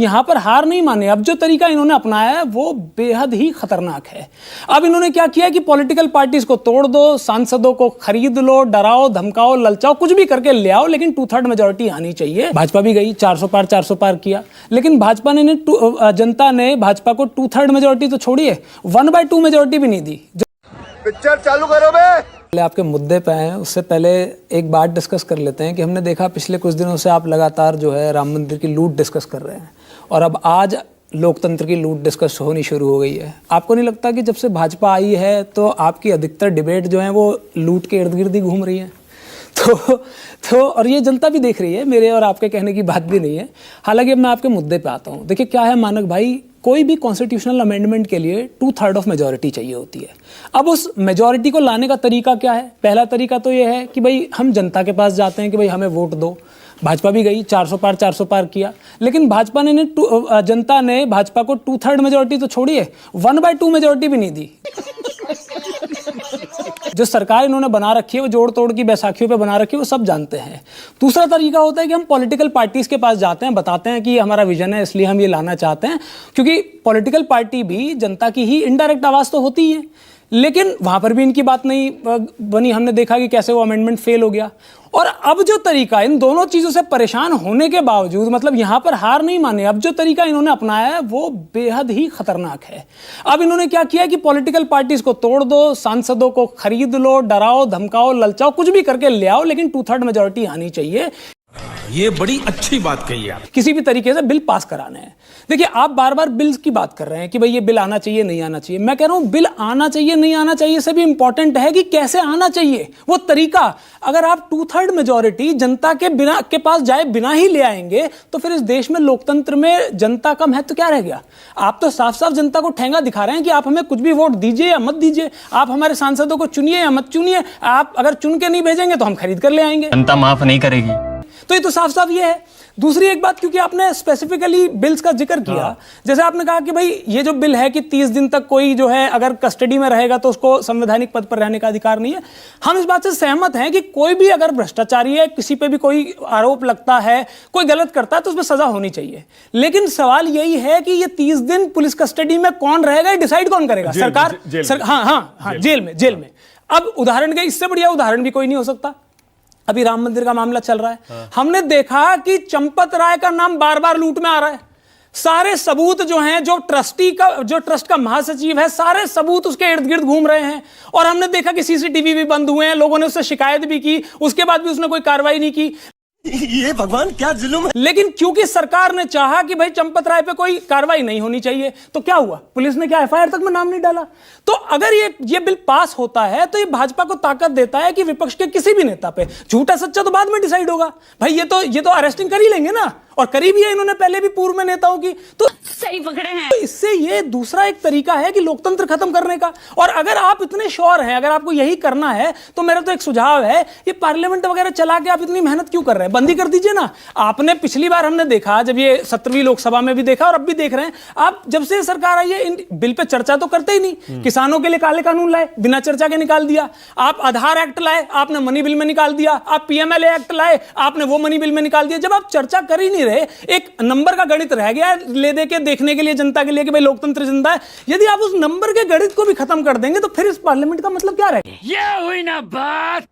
यहाँ पर हार नहीं माने। अब जो तरीका इन्होंने अपनाया है वो बेहद ही खतरनाक है। अब इन्होंने क्या किया कि पॉलिटिकल पार्टीज को तोड़ दो, सांसदों को खरीद लो, डराओ, धमकाओ, ललचाओ, कुछ भी करके ले आओ, लेकिन 2/3 मेजोरिटी आनी चाहिए। भाजपा भी गई, 400 पार किया, लेकिन भाजपा ने जनता ने भाजपा को 2/3 मेजोरिटी तो छोड़िए, 1/2 मेजोरिटी भी नहीं दी। पिक्चर चालू करो बे। पहले आपके मुद्दे पे आए, उससे पहले एक बात डिस्कस कर लेते हैं कि हमने देखा पिछले कुछ दिनों से आप लगातार जो है राम मंदिर की लूट डिस्कस कर रहे हैं, और अब आज लोकतंत्र की लूट डिस्कस होनी शुरू हो गई है। आपको नहीं लगता कि जब से भाजपा आई है तो आपकी अधिकतर डिबेट जो है वो लूट के इर्द गिर्द ही घूम रही है? तो और ये जनता भी देख रही है, मेरे और आपके कहने की बात भी नहीं है। हालांकि अब मैं आपके मुद्दे पे आता हूँ। देखिए क्या है मानक भाई, कोई भी कॉन्स्टिट्यूशनल अमेंडमेंट के लिए 2/3 ऑफ मेजॉरिटी चाहिए होती है। अब उस मेजॉरिटी को लाने का तरीका क्या है? पहला तरीका तो ये है कि भाई हम जनता के पास जाते हैं कि भाई हमें वोट दो। भाजपा भी गई, 400 पार किया, लेकिन भाजपा ने जनता ने भाजपा को 2/3 मेजॉरिटी तो छोड़िए, 1/2 मेजॉरिटी भी नहीं दी। जो सरकार इन्होंने बना रखी है वो जोड़ तोड़ की बैसाखियों पे बना रखी है, वो सब जानते हैं। दूसरा तरीका होता है कि हम पॉलिटिकल पार्टीज के पास जाते हैं, बताते हैं कि हमारा विजन है, इसलिए हम ये लाना चाहते हैं, क्योंकि पॉलिटिकल पार्टी भी जनता की ही इनडायरेक्ट आवाज तो होती है। लेकिन वहां पर भी इनकी बात नहीं बनी। हमने देखा कि कैसे वो अमेंडमेंट फेल हो गया। और अब जो तरीका, इन दोनों चीजों से परेशान होने के बावजूद, मतलब यहां पर हार नहीं माने, अब जो तरीका इन्होंने अपनाया है वो बेहद ही खतरनाक है। अब इन्होंने क्या किया कि पॉलिटिकल पार्टीज को तोड़ दो, सांसदों को खरीद लो, डराओ, धमकाओ, ललचाओ, कुछ भी करके ले आओ, लेकिन 2/3 मेजोरिटी आनी चाहिए। ये बड़ी अच्छी बात कही आप। किसी भी तरीके से बिल पास कराने हैं। देखिए आप बार बार बिल्स की बात कर रहे हैं कि भाई ये बिल आना चाहिए, नहीं आना चाहिए। मैं कह रहा हूं बिल आना चाहिए, नहीं आना चाहिए से भी इंपॉर्टेंट है कि कैसे आना चाहिए, वो तरीका। अगर आप 2/3 मेजॉरिटी जनता के पास जाए बिना ही ले आएंगे तो फिर इस देश में लोकतंत्र में जनता का महत्व क्या रह गया? आप तो साफ साफ जनता को ठेंगा दिखा रहे हैं कि आप हमें कुछ भी वोट दीजिए या मत दीजिए, आप हमारे सांसदों को चुनिए या मत चुनिए, आप अगर चुन के नहीं भेजेंगे तो हम खरीद कर ले आएंगे, जनता माफ नहीं करेगी। तो ये तो साफ साफ ये है। दूसरी एक बात, क्योंकि आपने स्पेसिफिकली बिल्स का जिक्र किया, जैसे आपने कहा कि भाई ये जो बिल है कि 30 दिन तक कोई जो है अगर कस्टडी में रहेगा तो उसको संवैधानिक पद पर रहने का अधिकार नहीं है। हम इस बात से सहमत हैं कि कोई भी अगर भ्रष्टाचारी है, किसी पे भी कोई आरोप लगता है, कोई गलत करता है तो उसमें सजा होनी चाहिए। लेकिन सवाल यही है कि ये 30 दिन पुलिस कस्टडी में कौन रहेगा, ये डिसाइड कौन करेगा? सरकार। हाँ, जेल में। अब उदाहरण के इससे बढ़िया उदाहरण भी कोई नहीं हो सकता। अभी राम मंदिर का मामला चल रहा है। हमने देखा कि चंपत राय का नाम बार बार लूट में आ रहा है। सारे सबूत जो हैं, जो ट्रस्ट का महासचिव है, सारे सबूत उसके इर्द गिर्द घूम रहे हैं। और हमने देखा कि सीसीटीवी भी बंद हुए हैं, लोगों ने उससे शिकायत भी की, उसके बाद भी उसने कोई कार्रवाई नहीं की। ये भगवान क्या जुल्म है। लेकिन क्योंकि सरकार ने चाहा कि भाई चंपत राय पे कोई कार्रवाई नहीं होनी चाहिए, तो क्या हुआ? पुलिस ने क्या एफआईआर तक में नाम नहीं डाला। तो अगर ये बिल पास होता है तो ये भाजपा को ताकत देता है कि विपक्ष के किसी भी नेता पे झूठा सच्चा तो बाद में डिसाइड होगा। भाई ये तो अरेस्टिंग कर ही लेंगे ना, और करी भी है इन्होंने पहले भी पूर्व में नेताओं की। तो सही पकड़े हैं। तो इससे ये दूसरा एक तरीका है कि लोकतंत्र खत्म करने का। और अगर आप इतने श्योर हैं, अगर आपको यही करना है, तो मेरा तो एक सुझाव है, ये पार्लियामेंट वगैरह चला के आप इतनी मेहनत क्यों कर रहे हैं? बंदी कर दीजिए ना। आपने पिछली बार हमने देखा, जब ये 17वीं लोकसभा में भी देखा और अब भी देख रहे हैं, आप जब से सरकार आई है इन बिल पे चर्चा तो करते ही नहीं। किसानों के लिए काले कानून लाए, बिना चर्चा के निकाल दिया। आप आधार एक्ट लाए, आपने मनी बिल में निकाल दिया। आप पीएमएलए एक्ट लाए, आपने वो मनी बिल में निकाल दिया। जब आप चर्चा कर ही नहीं रहे, एक नंबर का गणित रह गया ले दे के देखने के लिए जनता के लिए कि भाई लोकतंत्र जिंदा है। यदि आप उस नंबर के गणित को भी खत्म कर देंगे तो फिर इस पार्लियामेंट का मतलब क्या रहेगा? ये हुई ना बात।